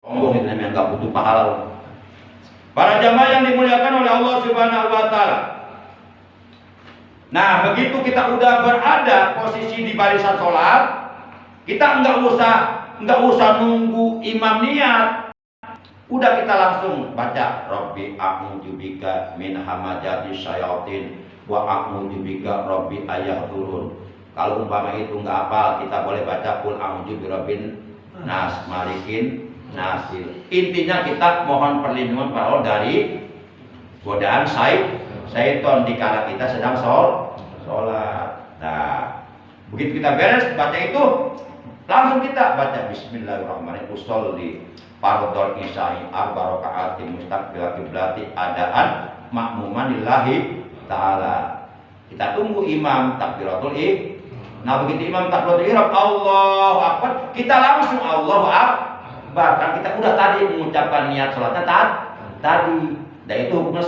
sombong itu namanya, nggak butuh pahala. Para jamaah yang dimuliakan oleh Allah Subhanahu wa Ta'ala. Nah, begitu kita udah berada posisi di barisan sholat, kita nggak usah nunggu imam niat. Udah kita langsung baca Rabbi a'udzubika min hamazati syayatin wa a'udzubika Rabbi ayahdurun. Kalau umpama itu nggak hafal, kita boleh baca Qul a'udzu birabbin nas, malikin nas. Intinya kita mohon perlindungan pada Allah dari godaan syaitan dikala kita sedang sholat. Nah, begitu kita beres baca itu, langsung kita baca Bismillahirrahmanirrahim. Usolli fardhol isya'i arba raka'atin mustaqbil qiblati adaan makmuman lillahi ta'ala. Kita tunggu imam takbiratul ihram. Nah, begitu imam takbiratul ihram Allahu akbar, kita langsung Allahu akbar. Kan kita udah tadi mengucapkan niat salatnya tadi. Dan itu hukumnya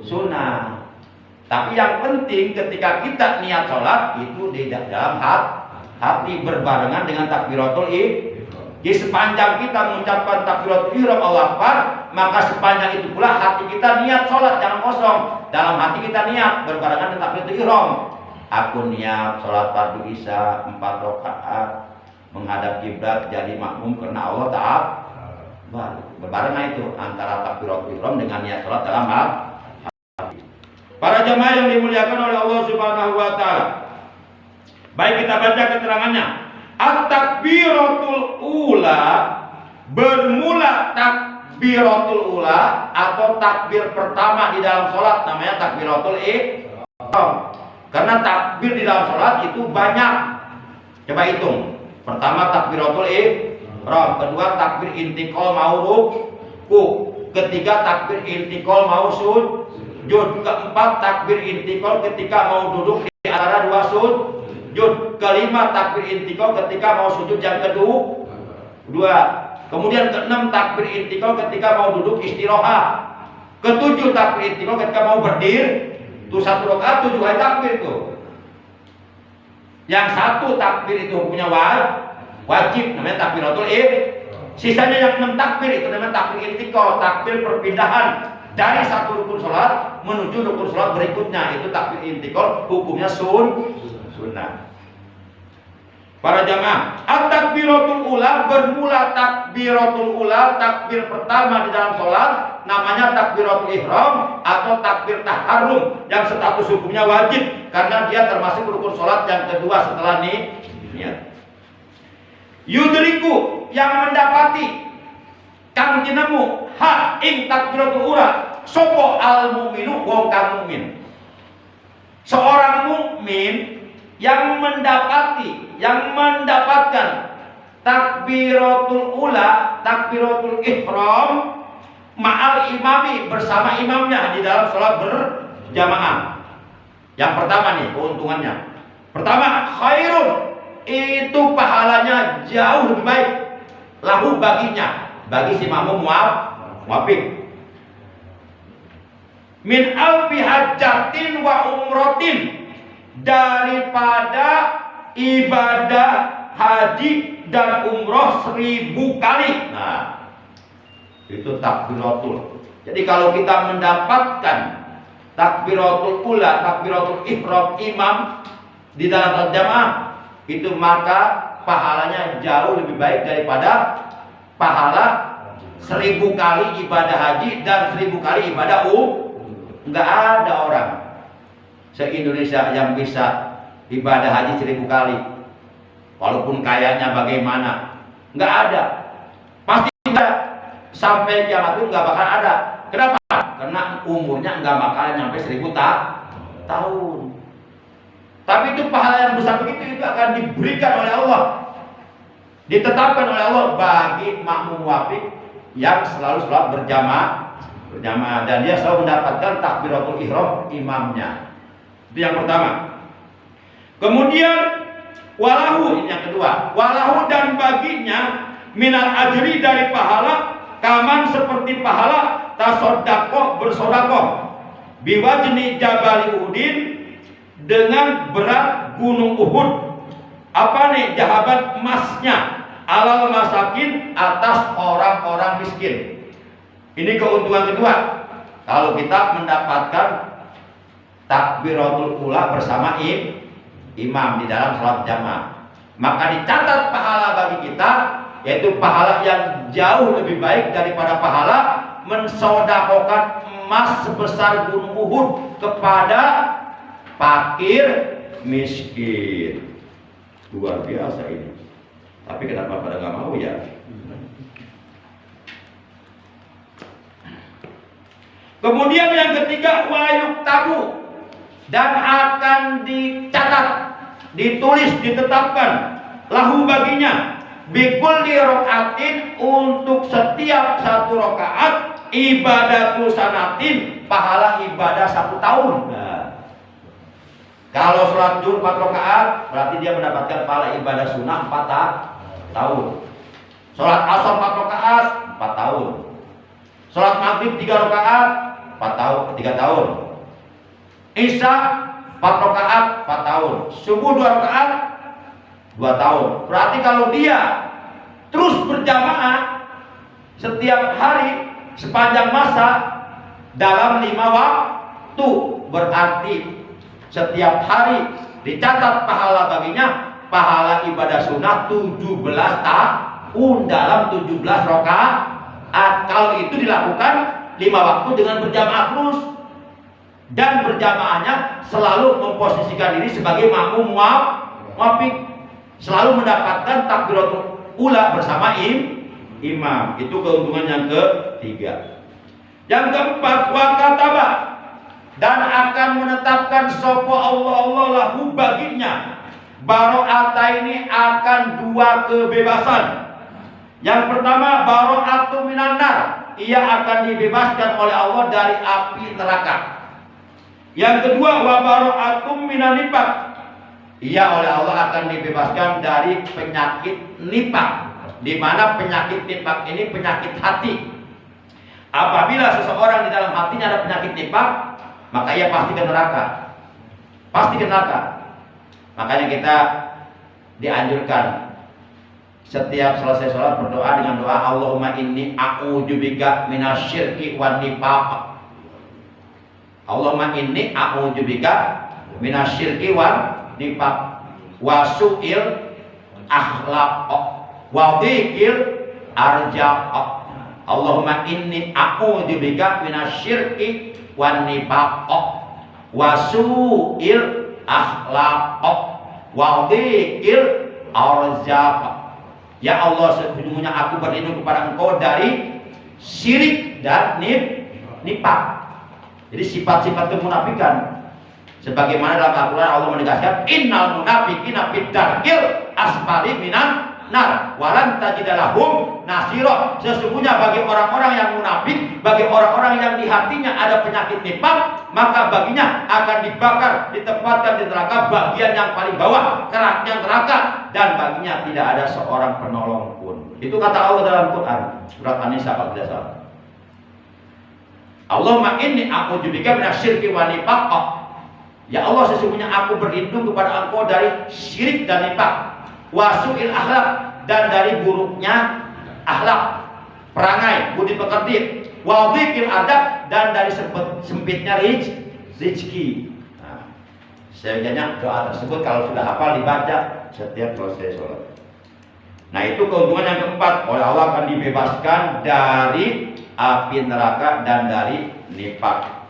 sunnah. Tapi yang penting ketika kita niat salat itu di dalam hati berbarengan dengan takbiratul ihram. Di sepanjang kita mengucapkan takbiratul ihram Allahu akbar, maka sepanjang itu pula hati kita niat salat, jangan kosong. Dalam hati kita niat berbarengan dengan takbiratul ihram. Aku niat salat fardu isya 4 rakaat menghadap kiblat jadi makmum karena Allah Ta'ala. Berbarengan itu antara takbiratul ihram dengan niat salat dalam hati. Para jamaah yang dimuliakan oleh Allah Subhanahu wa Ta'ala. Baik, kita baca keterangannya. At-takbiratul ula, bermula takbiratul ula atau takbir pertama di dalam sholat namanya takbiratul ihram. Karena takbir di dalam sholat itu banyak. Coba hitung. Pertama takbiratul ihram, kedua takbir intiqal mau ruku, ketiga takbir intiqal mau sujud, keempat takbir intiqal ketika mau duduk di antara dua sujud, kelima takbir intiqal ketika mau sujud yang kedua, kemudian keenam takbir intiqal ketika mau duduk istirahat, ketujuh takbir intiqal ketika mau berdiri. Itu 1 rakaat 7 kali takbir itu. Yang 1 takbir itu hukumnya wajib namanya takbiratul ihram. Sisanya yang 6 takbir itu namanya takbir intiqal, takbir perpindahan dari satu rukun salat menuju rukun salat berikutnya, itu takbir intiqal, hukumnya sunnah. Para jamaah, at-takbiratul ula, bermula takbiratul ula, takbir pertama di dalam sholat namanya takbiratul ihram atau takbir taharrum yang status hukumnya wajib karena dia termasuk rukun sholat yang kedua setelah niat. Yudriku, yang mendapati kang tinemu ha ing takbiratul ula sopo al mu'minu wong kang mukmin. Seorang mukmin yang mendapatkan takbiratul ula, takbiratul ihram ma'al imami, bersama imamnya di dalam sholat berjamaah. Yang pertama nih keuntungannya. Pertama, khairun, itu pahalanya jauh lebih baik. Lahu baginya, bagi si makmum muafik. Min alfi hajjatin wa umrotin, daripada ibadah haji dan umroh 1000 kali. Nah, itu takbiratul. Jadi kalau kita mendapatkan takbiratul ula, takbiratul ihram imam di dalam jamaah, itu maka pahalanya jauh lebih baik daripada pahala 1000 kali ibadah haji dan 1000 kali ibadah Enggak ada orang se-Indonesia yang bisa ibadah haji 1000 kali. Walaupun kayanya bagaimana, enggak ada. Pasti ada. Sampai kiamat itu enggak bakal ada. Kenapa? Karena umurnya enggak bakal nyampe 1000 tahun. Tapi itu pahala yang besar begitu itu akan diberikan oleh Allah, ditetapkan oleh Allah bagi makmum muafik yang selalu sholat berjamaah, dan dia selalu mendapatkan takbiratul ihram imamnya. Itu yang pertama. Kemudian walahu, ini yang kedua, walahu, dan baginya minal ajri, dari pahala, kaman seperti pahala tasodakoh, bersodakoh, biwajni jabali Uhudin, dengan berat gunung Uhud. Apa nih? Jahaban emasnya, alal masakin, atas orang-orang miskin. Ini keuntungan kedua. Kalau kita mendapatkan takbiratul ula bersama imam di dalam sholat jamaah, maka dicatat pahala bagi kita, yaitu pahala yang jauh lebih baik daripada pahala mensodakokan emas sebesar gunung Uhud kepada fakir miskin. Luar biasa ini. Tapi kenapa pada nggak mau ya? Kemudian yang ketiga, wayuk tabu, dan akan dicatat, ditulis, ditetapkan lahu baginya bikulli rokaatin, untuk setiap satu rokaat, ibadatul sanatin, pahala ibadah 1 tahun. Nah, kalau sholat zuhur 4 rokaat, berarti dia mendapatkan pahala ibadah sunnah 4 tahun. Sholat asar 4 rokaat 4 tahun. Sholat maghrib 3 rokaat 4 tahun, 3 tahun. Isya 4 rokaat 4 tahun. Subuh 2 rokaat 2 tahun. Berarti kalau dia terus berjamaah setiap hari sepanjang masa dalam 5 waktu, berarti setiap hari dicatat pahala baginya, pahala ibadah sunnah 17 tahun dalam 17 rokaat. Kalau itu dilakukan 5 waktu dengan berjamaah terus, dan berjamaahnya selalu memposisikan diri sebagai makmum muwafiq, selalu mendapatkan takbiratul ula bersama imam. Itu keuntungan yang ketiga. Yang keempat, wakataba, dan akan menetapkan sopo Allah lahu baginya baro'ata, ini akan 2 kebebasan. Yang pertama, baro'atu minan nar, ia akan dibebaskan oleh Allah dari api neraka. Yang kedua, wa baro'atum minan nifaq, ia oleh Allah akan dibebaskan dari penyakit nifaq, di mana penyakit nifaq ini penyakit hati. Apabila seseorang di dalam hatinya ada penyakit nifaq, maka ia pasti ke neraka. Pasti ke neraka. Makanya kita dianjurkan setiap selesai sholat berdoa dengan doa Allahumma inni a'udzubika minasyirki wan nifaq. Allahumma inni a'udzubika minasyirki wan nifaq wa su'il akhlaq wa dhikil arjaq. Allahumma inni a'udzubika minasyirki wan nifaq wa su'il akhlaq wa dhikil arjaq. Ya Allah, sesungguhnya aku berlindung kepada Engkau dari syirik dan nifaq. Jadi sifat-sifat kemunafikan, sebagaimana dalam Al-Quran Allah menegaskan innal munafiqina fid darkil asfali minan nar walan tajidalahum nasira. Sesungguhnya bagi orang-orang yang munafik, bagi orang-orang yang di hatinya ada penyakit nifaq, maka baginya akan dibakar, ditempatkan di neraka bagian yang paling bawah, keraknya neraka, dan baginya tidak ada seorang penolong pun. Itu kata Allah dalam Quran surat An-Nisa 14. Allahumma inni a'udzubika minasyirki wan nifaq. Ya Allah, sesungguhnya aku berlindung kepada Engkau dari syirik dan nifaq, wasu'il akhlak, dan dari buruknya akhlak, perangai, budi pekerti, wa dhikil adab, dan dari sempitnya rezeki. Nah, sebenarnya doa tersebut kalau sudah hafal dibaca setiap selesai sholat. Nah, itu keuntungan yang keempat, oleh Allah akan dibebaskan dari api neraka dan dari nifaq.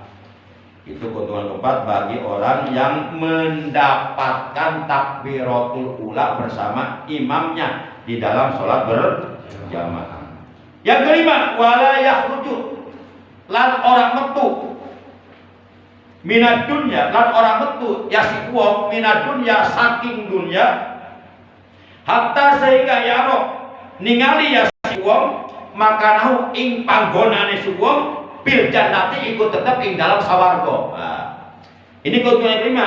Itu keuntungan keempat bagi orang yang mendapatkan takbiratul ula bersama imamnya di dalam sholat berjamaah. Yang kelima, wala yakhruju, lan orang metu minad dunya, lan orang metu yasik wong minad dunya, saking dunya, hatta sehingga yaro ningali yasik wong makanahu ing panggonane suwong bil jannati, ikut tetap ing dalam sawarga. Nah, ini keuntungan yang kelima.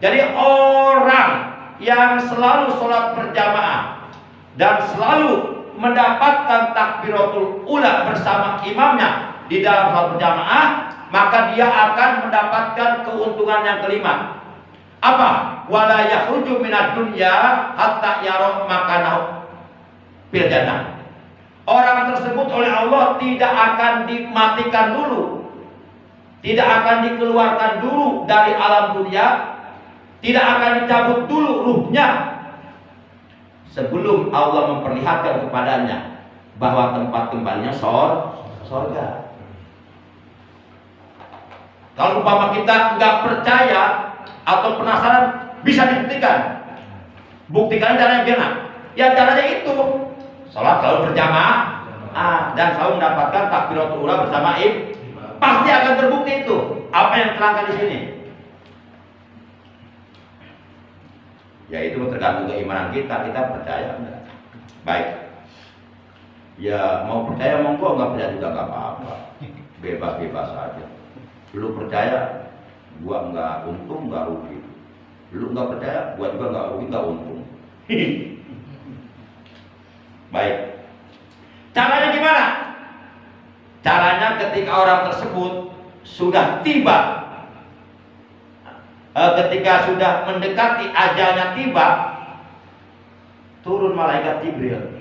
Jadi orang yang selalu sholat berjamaah dan selalu mendapatkan takbiratul ula bersama imamnya di dalam sholat berjamaah, maka dia akan mendapatkan keuntungan yang kelima. Apa? Wala yakhruju minad dunya hatta yara makanahu bil jannah. Orang tersebut oleh Allah Allah tidak akan dimatikan dulu, tidak akan dikeluarkan dulu dari alam dunia, tidak akan dicabut dulu ruhnya sebelum Allah memperlihatkan kepadanya bahwa tempat kembalinya sorga. Kalau umpama kita nggak percaya atau penasaran, bisa dibuktikan. Buktikan caranya gimana? Ya caranya itu, sholat selalu berjamaah dan selalu mendapatkan takbiratul ula bersama imam. Pasti akan terbukti itu. Apa yang terangkan di sini? Ya itu tergantung keimanan kita percaya enggak. Baik. Ya mau percaya monggo, nggak percaya juga nggak apa-apa. Bebas-bebas saja. Lu percaya, gua nggak untung nggak rugi. Lu nggak percaya, gua juga nggak rugi nggak untung. Baik. Caranya gimana? Caranya ketika orang tersebut sudah tiba, ketika sudah mendekati ajalnya tiba, turun malaikat Jibril.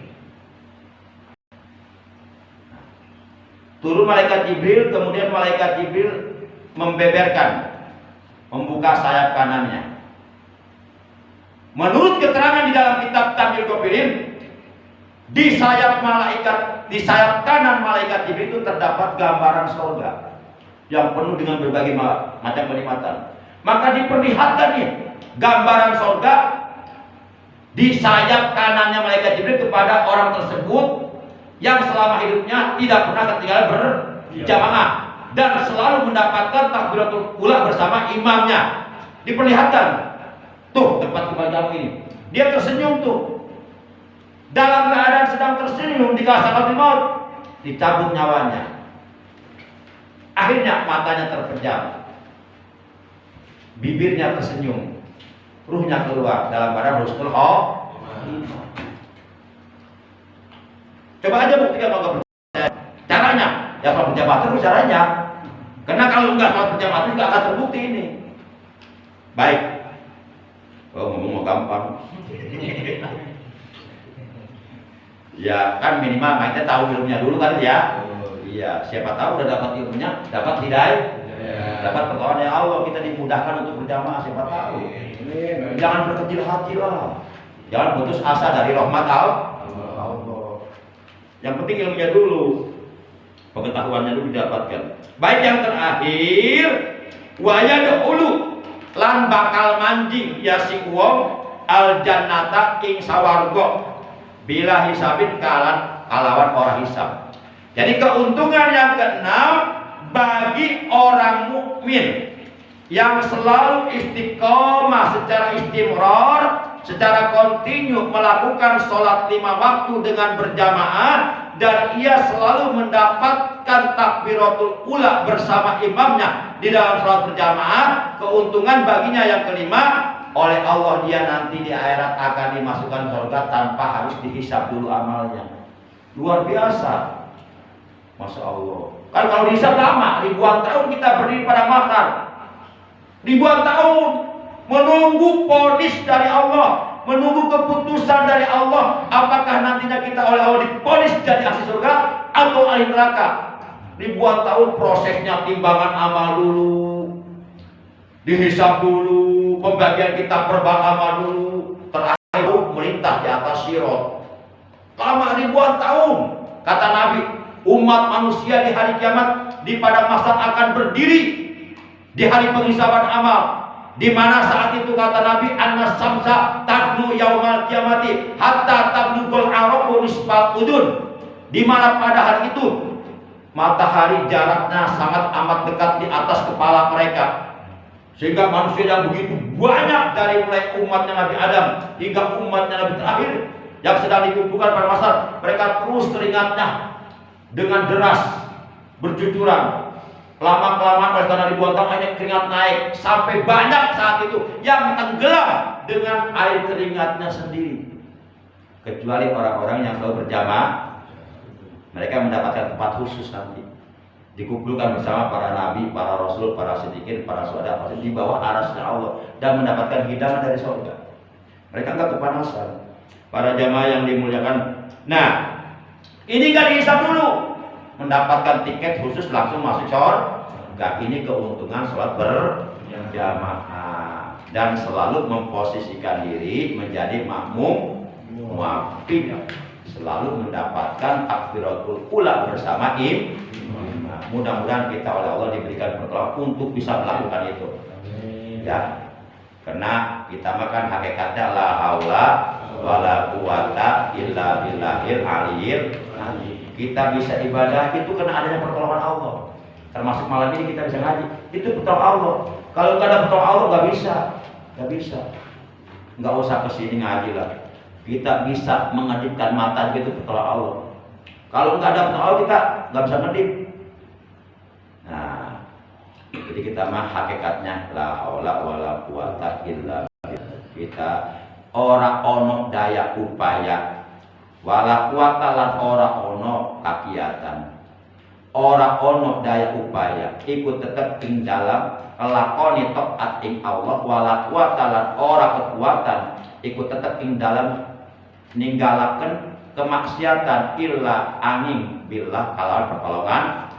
Turun malaikat Jibril, kemudian malaikat Jibril membeberkan, membuka sayap kanannya. Menurut keterangan di dalam kitab Tamil Kopirin, di sayap kanan malaikat Jibril itu terdapat gambaran surga yang penuh dengan berbagai macam kenikmatan. Maka diperlihatkan nih gambaran surga di sayap kanannya malaikat Jibril kepada orang tersebut yang selama hidupnya tidak pernah ketinggalan berjamaah dan selalu mendapatkan takbiratul ula bersama imamnya. Diperlihatkan tuh tempat kembali kamu ini. Dia tersenyum tuh. Dalam keadaan sedang tersenyum di sakaratul maut, dicabut nyawanya. Akhirnya matanya terpejam, bibirnya tersenyum, ruhnya keluar dalam badan husnul khotimah. Coba aja buktikan kalau nggak percaya. Caranya, ya kalau berjamaah terus caranya. Karena kalau nggak sholat berjamaah terus nggak akan terbukti ini. Baik. Oh ngomong gampang. Ya kan minimal kita tahu ilmunya dulu kan ya. Iya, siapa tahu udah dapat ilmunya, dapat hidayah, dapat pertolongan ya Allah, kita dimudahkan untuk berjamaah, siapa tahu. Jangan berkecil hati lah, jangan putus asa dari rahmat Allah. Yang penting ilmunya dulu, pengetahuannya dulu didapatkan. Baik, yang terakhir, wayadkhulu lan bakal manjing ya sing wong al jannata ing sawarga bila hisabin kalawan orang hisab. Jadi keuntungan yang keenam bagi orang mukmin yang selalu istiqomah secara istimrar, secara kontinu melakukan sholat 5 waktu dengan berjamaah, dan ia selalu mendapatkan takbiratul ula bersama imamnya di dalam sholat berjamaah. Keuntungan baginya yang kelima, oleh Allah dia nanti di akhirat akan dimasukkan surga tanpa harus dihisab dulu amalnya. Luar biasa. Masya Allah. Kan kalau dihisab lama, ribuan tahun kita berdiri pada mahsyar, ribuan tahun menunggu vonis dari Allah, menunggu keputusan dari Allah, apakah nantinya kita oleh Allah divonis jadi ahli surga atau ahli neraka. Ribuan tahun prosesnya, timbangan amal dulu, dihisab dulu, pembagian kita perbal amal dulu, terakhir melintas di atas sirat. Lama ribuan tahun. Kata Nabi, umat manusia di hari kiamat di padang mahsyar akan berdiri di hari penghisaban amal, di mana saat itu kata Nabi, annas samsa tadnu yaumal kiamati hatta tablugul arabu nisfal udun, di mana pada hari itu matahari jaraknya sangat amat dekat di atas kepala mereka, sehingga manusia yang begitu banyak dari mulai umatnya Nabi Adam hingga umatnya Nabi terakhir yang sedang dikumpulkan pada mahsyar, mereka terus keringatnya dengan deras bercucuran. Lama-kelamaan oleh karena ribuan tahun hanya keringat naik sampai banyak saat itu yang tenggelam dengan air keringatnya sendiri. Kecuali orang-orang yang selalu berjamaah, mereka mendapatkan tempat khusus nanti, dikumpulkan bersama para nabi, para rasul, para siddiqin, para syuhada di bawah arasnya Allah dan mendapatkan hidangan dari surga. Mereka enggak kepanasan. Para jamaah yang dimuliakan. Nah, ini enggak dihisab dulu. mendapatkan tiket khusus langsung masuk surga. Ini keuntungan sholat berjamaah. Dan selalu memposisikan diri menjadi makmum muafiq, selalu mendapatkan takbiratul ula bersama imam. Mudah-mudahan kita oleh Allah diberikan pertolongan untuk bisa melakukan itu. Ya, karena kita makan hakikatnya la haula wala quwata illa billahil aliyil azim. Kita bisa ibadah itu karena adanya pertolongan Allah. Termasuk malam ini kita bisa ngaji, itu pertolongan Allah. Kalau nggak ada pertolongan Allah nggak bisa. Nggak usah kesini ngaji lah. Kita bisa mengedipkan mata gitu pertolongan Allah. Kalau nggak ada pertolongan Allah kita nggak bisa ngedip. Nah, jadi kita mah hakikatnya la haula wala quwata illa billah. Kita ora ono daya upaya wala quwata lan ora ono kakiatan. Ora ono daya upaya ikut tetap ing dalam lakoni taat ing Allah wala quwata lan ora kekuatan ikut tetap ing dalam ninggalaken kemaksiatan illa angin billah kalawan pertolongan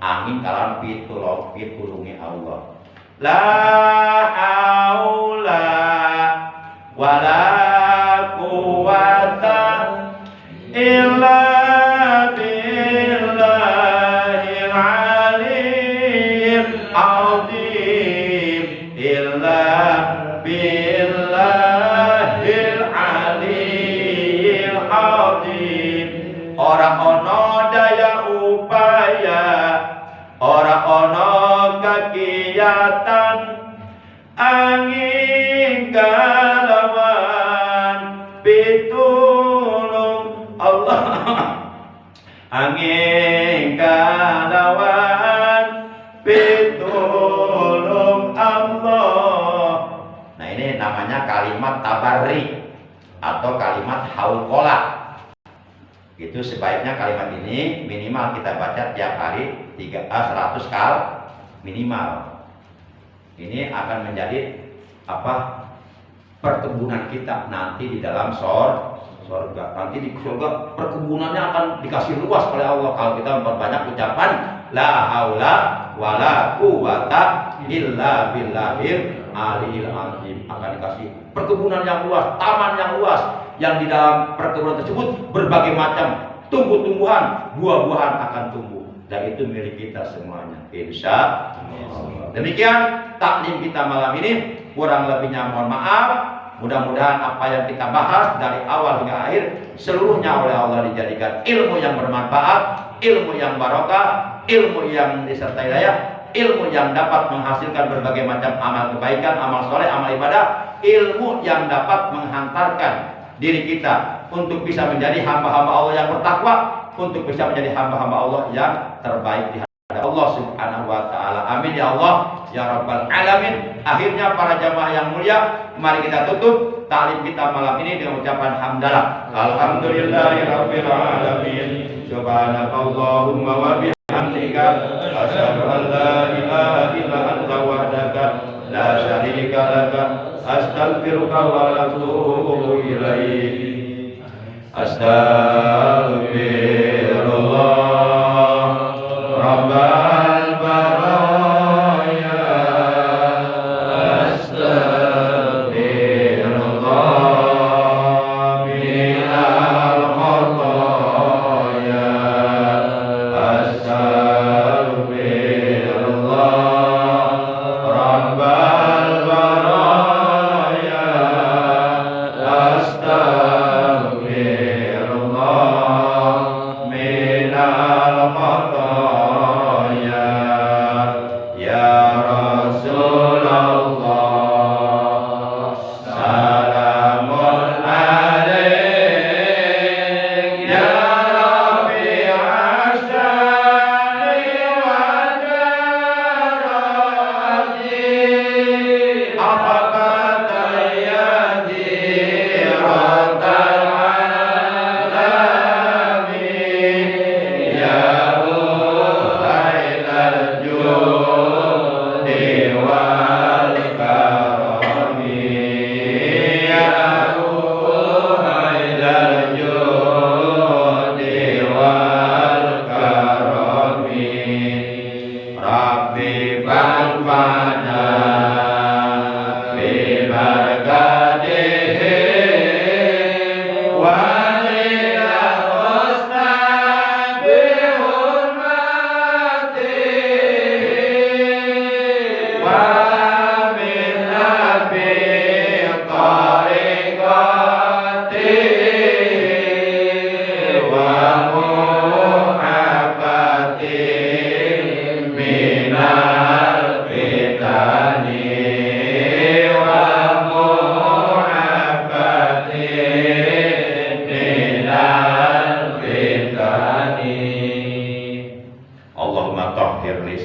angin kalawan pitulungi Allah. La haula wala quwata illa billahil aliyil azim. Illa billahil aliyil azim. Ora ono daya upaya, ora ono kegiatan angin kalawan pitulung Allah. Angin kalawan pitulung Allah. Nah, ini namanya kalimat tabarri atau kalimat hauqolah. Itu sebaiknya kalimat ini minimal kita baca tiap hari 100 kali minimal. Ini akan menjadi perkebunan kita nanti di dalam surga. Nanti di surga perkebunannya akan dikasih luas oleh Allah kalau kita memperbanyak ucapan la haula wala quwata illa billahil aliyil azim. Akan dikasih perkebunan yang luas, taman yang luas, yang di dalam perkebunan tersebut berbagai macam tumbuh-tumbuhan, buah-buahan akan tumbuh, dan itu milik kita semuanya, insya Allah. Demikian taklim kita malam ini, kurang lebihnya mohon maaf. Mudah-mudahan apa yang kita bahas dari awal hingga akhir seluruhnya oleh Allah dijadikan ilmu yang bermanfaat, ilmu yang barokah, ilmu yang disertai daya, ilmu yang dapat menghasilkan berbagai macam amal kebaikan, amal soleh, amal ibadah, ilmu yang dapat menghantarkan diri kita untuk bisa menjadi hamba-hamba Allah yang bertakwa, untuk bisa menjadi hamba-hamba Allah yang terbaik di hadapan Allah Subhanahu wa taala. Amin ya Allah ya rabbal alamin. Akhirnya para jamaah yang mulia, mari kita tutup taklim kita malam ini dengan ucapan hamdalah. Alhamdulillahirabbil alamin. Subhanakallahumma wa bihamdika asyhadu an la ilaha illa anta wahdaka la syarika laka astaghfiruka wa atubu ilaik. Astaghfirullah Rabbal baraya. Astaghfirullah minal khataya. Astaghfirullah Rabbal baraya. Astaghfirullah minal khataya. Ya Rasulullah salamun alaik ya Rabbi asyari wa darati. Apa kata ya diratal alamin ya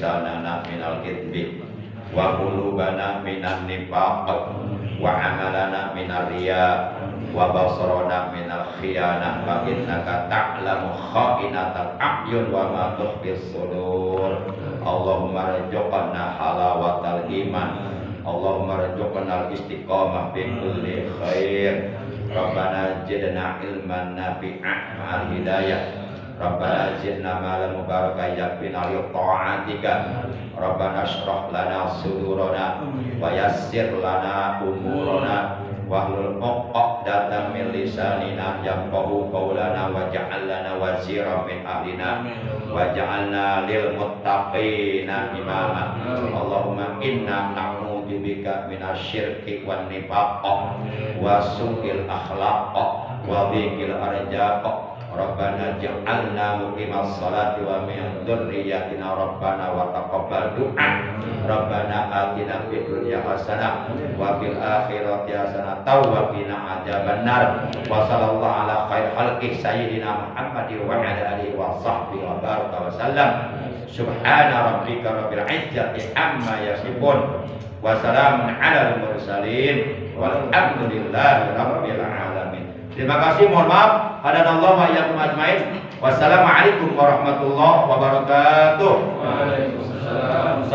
lisanana minal kidbi wa qulubana minan nifaq wa amalana minar riya wa basarana minal khiyanah fa innaka ta'lamu kha'inatal a'yun wa ma tukhfis sudur. Allahumma rzuqna halawatal iman, Allahumma rzuqna al-istiqamah fi kulli khair. Rabbana zidna ilman nafi'an ma'al hidayah, Rabbana zidna malan mubarakan yakfina li ta'atika. Rabbana shrah lana sudurana wa yassir lana umurana wahlul 'uqdatam min lisanina yafqahu qawlana waj'al lana waziran min ahlina waj'alna lil muttaqina imama. Allahumma inna na'udzubika minasyirki wan nifaq wa su'il akhlaq wa dhiqil arjaq. Rabbana ja'alna muqimas salati wa min dzurriyyatina Rabbana wa taqabbal du'a. Rabbana atina fid dunya hasanah wa fil akhirati hasanah wa qina adzabannar. Wa sallallahu ala khair khalqi sayyidina Muhammadin wa ala alihi wa sahbihi wa baraka wa sallam. Subhana rabbika rabbil izzati amma yasifun wa salamun alal mursalin walhamdulillahi rabbil alamin. Terima kasih, mohon maaf. Hadanallahu wa iyyakum ajmain. Wassalamualaikum warahmatullahi wabarakatuh. Waalaikumsalam.